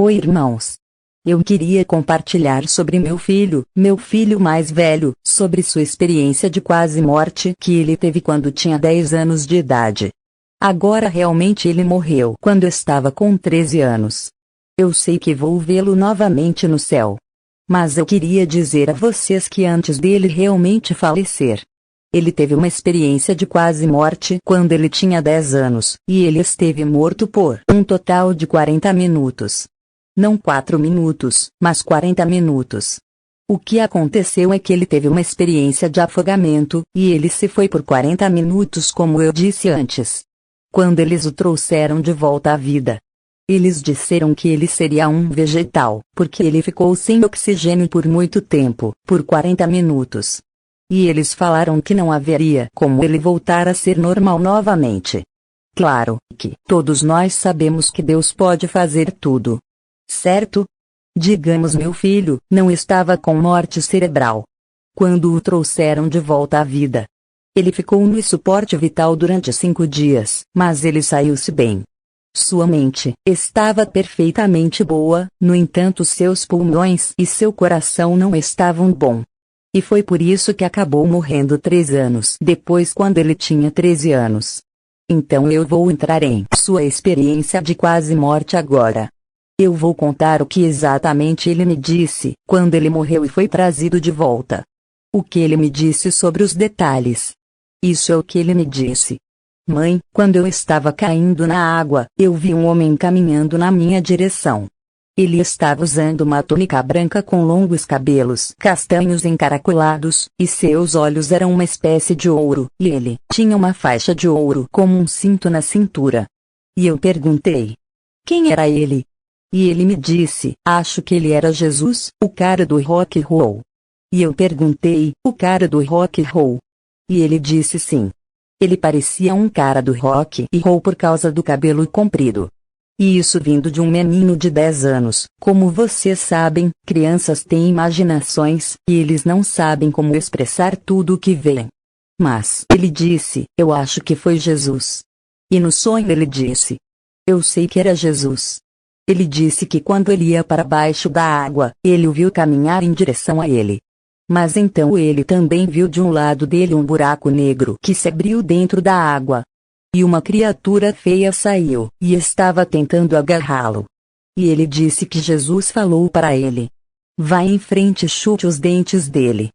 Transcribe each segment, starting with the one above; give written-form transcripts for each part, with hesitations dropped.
Oi, irmãos. Eu queria compartilhar sobre meu filho mais velho, sobre sua experiência de quase morte que ele teve quando tinha 10 anos de idade. Agora realmente ele morreu quando estava com 13 anos. Eu sei que vou vê-lo novamente no céu. Mas eu queria dizer a vocês que antes dele realmente falecer, ele teve uma experiência de quase morte quando ele tinha 10 anos, e ele esteve morto por um total de 40 minutos. Não 4 minutos, mas 40 minutos. O que aconteceu é que ele teve uma experiência de afogamento, e ele se foi por 40 minutos, como eu disse antes. Quando eles o trouxeram de volta à vida, eles disseram que ele seria um vegetal, porque ele ficou sem oxigênio por muito tempo, por 40 minutos. E eles falaram que não haveria como ele voltar a ser normal novamente. Claro que todos nós sabemos que Deus pode fazer tudo. Certo? Digamos, meu filho não estava com morte cerebral quando o trouxeram de volta à vida. Ele ficou no suporte vital durante 5 dias, mas ele saiu-se bem. Sua mente estava perfeitamente boa, no entanto seus pulmões e seu coração não estavam bom. E foi por isso que acabou morrendo 3 anos depois, quando ele tinha 13 anos. Então eu vou entrar em sua experiência de quase morte agora. Eu vou contar o que exatamente ele me disse quando ele morreu e foi trazido de volta. O que ele me disse sobre os detalhes. Isso é o que ele me disse. Mãe, quando eu estava caindo na água, eu vi um homem caminhando na minha direção. Ele estava usando uma túnica branca com longos cabelos castanhos encaracolados, e seus olhos eram uma espécie de ouro, e ele tinha uma faixa de ouro como um cinto na cintura. E eu perguntei: quem era ele? E ele me disse: acho que ele era Jesus, o cara do rock and roll. E eu perguntei: o cara do rock and roll? E ele disse sim. Ele parecia um cara do rock and roll por causa do cabelo comprido. E isso vindo de um menino de 10 anos. Como vocês sabem, crianças têm imaginações, e eles não sabem como expressar tudo o que veem. Mas ele disse: eu acho que foi Jesus. E no sonho ele disse: eu sei que era Jesus. Ele disse que quando ele ia para baixo da água, ele o viu caminhar em direção a ele. Mas então ele também viu de um lado dele um buraco negro que se abriu dentro da água. E uma criatura feia saiu, e estava tentando agarrá-lo. E ele disse que Jesus falou para ele: vá em frente e chute os dentes dele.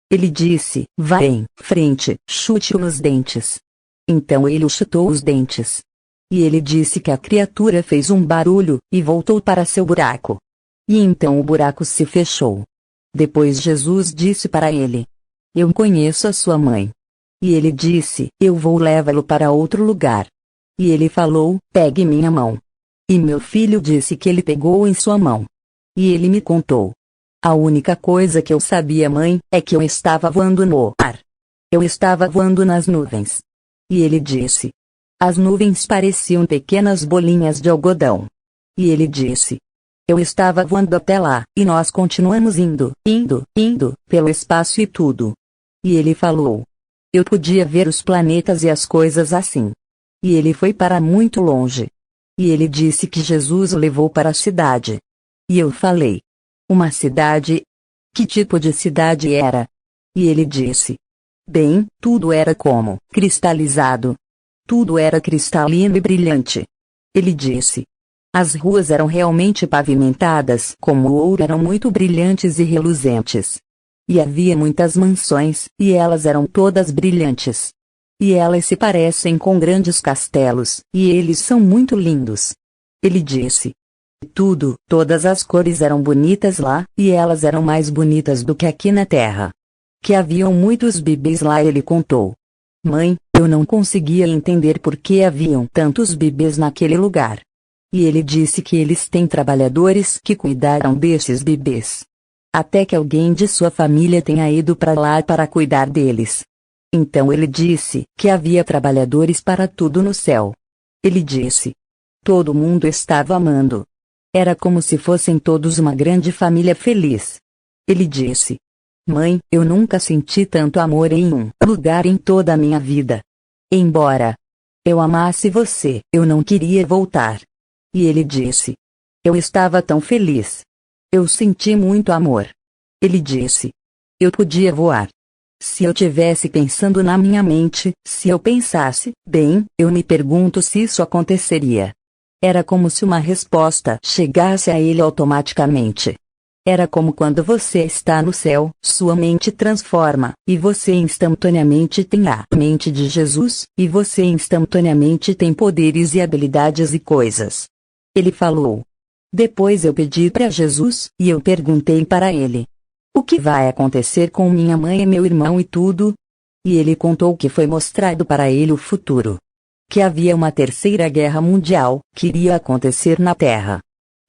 Ele disse: vá em frente, chute-o nos dentes. Então ele o chutou os dentes. E ele disse que a criatura fez um barulho, e voltou para seu buraco. E então o buraco se fechou. Depois Jesus disse para ele: eu conheço a sua mãe. E ele disse: eu vou levá-lo para outro lugar. E ele falou: pegue minha mão. E meu filho disse que ele pegou em sua mão. E ele me contou: a única coisa que eu sabia, mãe, é que eu estava voando no ar. Eu estava voando nas nuvens. E ele disse: as nuvens pareciam pequenas bolinhas de algodão. E ele disse: eu estava voando até lá, e nós continuamos indo, pelo espaço e tudo. E ele falou: eu podia ver os planetas e as coisas assim. E ele foi para muito longe. E ele disse que Jesus o levou para a cidade. E eu falei: uma cidade? Que tipo de cidade era? E ele disse: bem, tudo era como cristalizado. Tudo era cristalino e brilhante. Ele disse: as ruas eram realmente pavimentadas como ouro, eram muito brilhantes e reluzentes. E havia muitas mansões, e elas eram todas brilhantes. E elas se parecem com grandes castelos, e eles são muito lindos. Ele disse: todas as cores eram bonitas lá, e elas eram mais bonitas do que aqui na terra. Que haviam muitos bebês lá, ele contou. Mãe, eu não conseguia entender por que haviam tantos bebês naquele lugar. E ele disse que eles têm trabalhadores que cuidaram desses bebês. Até que alguém de sua família tenha ido para lá para cuidar deles. Então ele disse que havia trabalhadores para tudo no céu. Ele disse: todo mundo estava amando. Era como se fossem todos uma grande família feliz. Ele disse: mãe, eu nunca senti tanto amor em um lugar em toda a minha vida. Embora eu amasse você, eu não queria voltar. E ele disse: Eu estava tão feliz. Eu senti muito amor. Ele disse. Eu podia voar. Se eu tivesse pensando na minha mente, se eu pensasse, bem, eu me pergunto se isso aconteceria. Era como se uma resposta chegasse a ele automaticamente. Era como quando você está no céu, sua mente transforma, e você instantaneamente tem a mente de Jesus, e você instantaneamente tem poderes e habilidades e coisas. Ele falou. Depois eu pedi para Jesus, e eu perguntei para ele. O que vai acontecer com minha mãe e meu irmão e tudo? E ele contou que foi mostrado para ele o futuro. Que havia uma terceira guerra mundial, que iria acontecer na Terra.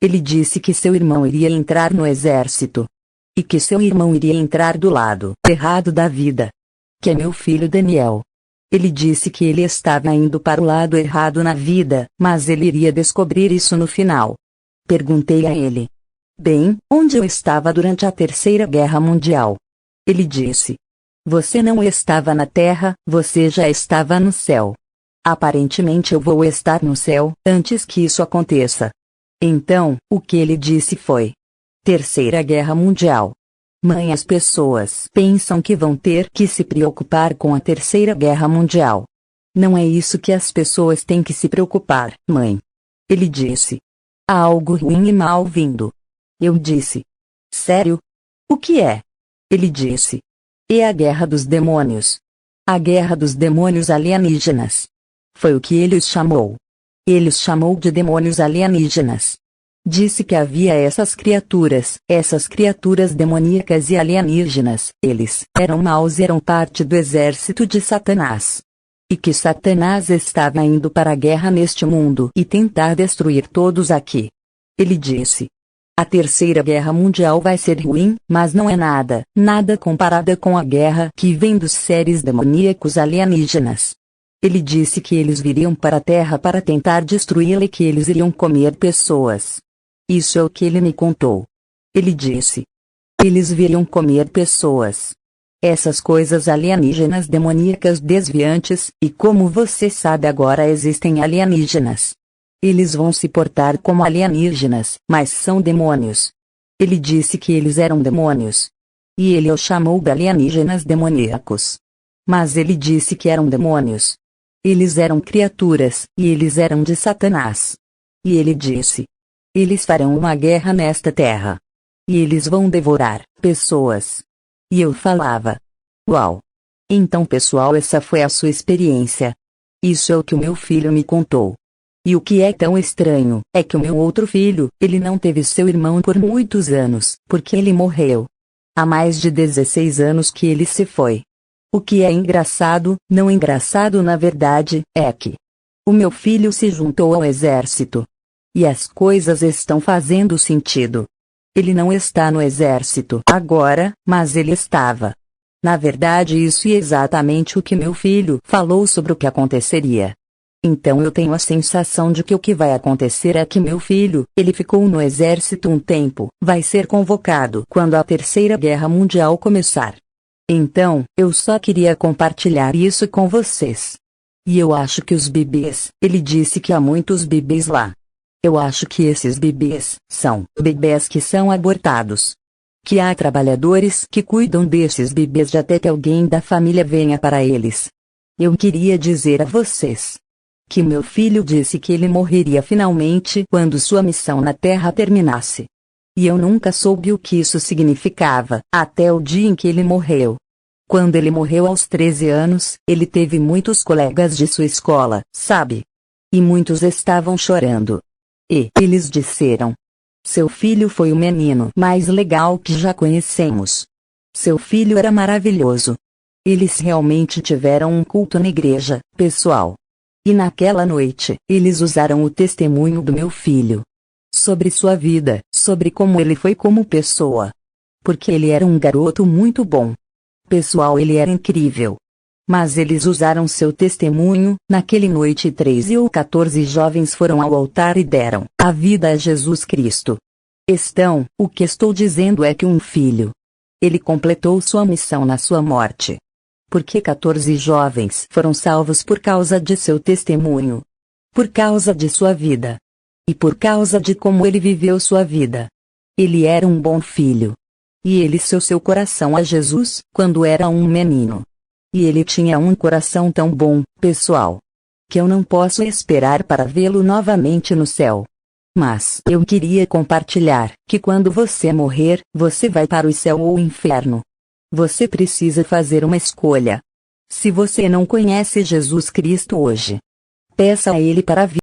Ele disse que seu irmão iria entrar no exército. E que seu irmão iria entrar do lado errado da vida. Que é meu filho Daniel. Ele disse que ele estava indo para o lado errado na vida, mas ele iria descobrir isso no final. Perguntei a ele. Bem, onde eu estava durante a Terceira Guerra Mundial? Ele disse. Você não estava na Terra, você já estava no céu. Aparentemente eu vou estar no céu, antes que isso aconteça. Então, o que ele disse foi. Terceira Guerra Mundial. Mãe, as pessoas pensam que vão ter que se preocupar com a Terceira Guerra Mundial. Não é isso que as pessoas têm que se preocupar, mãe. Ele disse. Há algo ruim e mal vindo. Eu disse. Sério? O que é? Ele disse. É a guerra dos demônios. A guerra dos demônios alienígenas. Foi o que ele os chamou. Ele os chamou de demônios alienígenas. Disse que havia essas criaturas demoníacas e alienígenas. Eles eram maus e eram parte do exército de Satanás. E que Satanás estava indo para a guerra neste mundo e tentar destruir todos aqui. Ele disse. A Terceira Guerra Mundial vai ser ruim, mas não é nada comparada com a guerra que vem dos seres demoníacos alienígenas. Ele disse que eles viriam para a Terra para tentar destruí-la e que eles iriam comer pessoas. Isso é o que ele me contou. Ele disse. Eles viriam comer pessoas. Essas coisas alienígenas demoníacas desviantes, e como você sabe agora existem alienígenas. Eles vão se portar como alienígenas, mas são demônios. Ele disse que eles eram demônios. E ele os chamou de alienígenas demoníacos. Mas ele disse que eram demônios. Eles eram criaturas, e eles eram de Satanás. E ele disse. Eles farão uma guerra nesta terra. E eles vão devorar pessoas. E eu falava. Uau! Então pessoal, essa foi a sua experiência. Isso é o que o meu filho me contou. E o que é tão estranho, é que o meu outro filho, ele não teve seu irmão por muitos anos, porque ele morreu. Há mais de 16 anos que ele se foi. O que é engraçado, não engraçado na verdade, é que o meu filho se juntou ao exército. E as coisas estão fazendo sentido. Ele não está no exército agora, mas ele estava. Na verdade, isso é exatamente o que meu filho falou sobre o que aconteceria. Então eu tenho a sensação de que o que vai acontecer é que meu filho, ele ficou no exército um tempo, vai ser convocado quando a Terceira Guerra Mundial começar. Então, eu só queria compartilhar isso com vocês. E eu acho que os bebês, ele disse que há muitos bebês lá. Eu acho que esses bebês são bebês que são abortados. Que há trabalhadores que cuidam desses bebês até que alguém da família venha para eles. Eu queria dizer a vocês que meu filho disse que ele morreria finalmente quando sua missão na Terra terminasse. E eu nunca soube o que isso significava, até o dia em que ele morreu. Quando ele morreu aos 13 anos, ele teve muitos colegas de sua escola, sabe? E muitos estavam chorando. E eles disseram: seu filho foi o menino mais legal que já conhecemos. Seu filho era maravilhoso. Eles realmente tiveram um culto na igreja, pessoal. E naquela noite, eles usaram o testemunho do meu filho. Sobre sua vida, sobre como ele foi como pessoa. Porque ele era um garoto muito bom. Pessoal, ele era incrível. Mas eles usaram seu testemunho, naquela noite e 13 ou 14 jovens foram ao altar e deram a vida a Jesus Cristo. O que estou dizendo é que um filho, ele completou sua missão na sua morte. Porque 14 jovens foram salvos por causa de seu testemunho. Por causa de sua vida. E por causa de como ele viveu sua vida. Ele era um bom filho. E ele deu seu coração a Jesus, quando era um menino. E ele tinha um coração tão bom, pessoal, que eu não posso esperar para vê-lo novamente no céu. Mas eu queria compartilhar que quando você morrer, você vai para o céu ou o inferno. Você precisa fazer uma escolha. Se você não conhece Jesus Cristo hoje, peça a Ele para vir.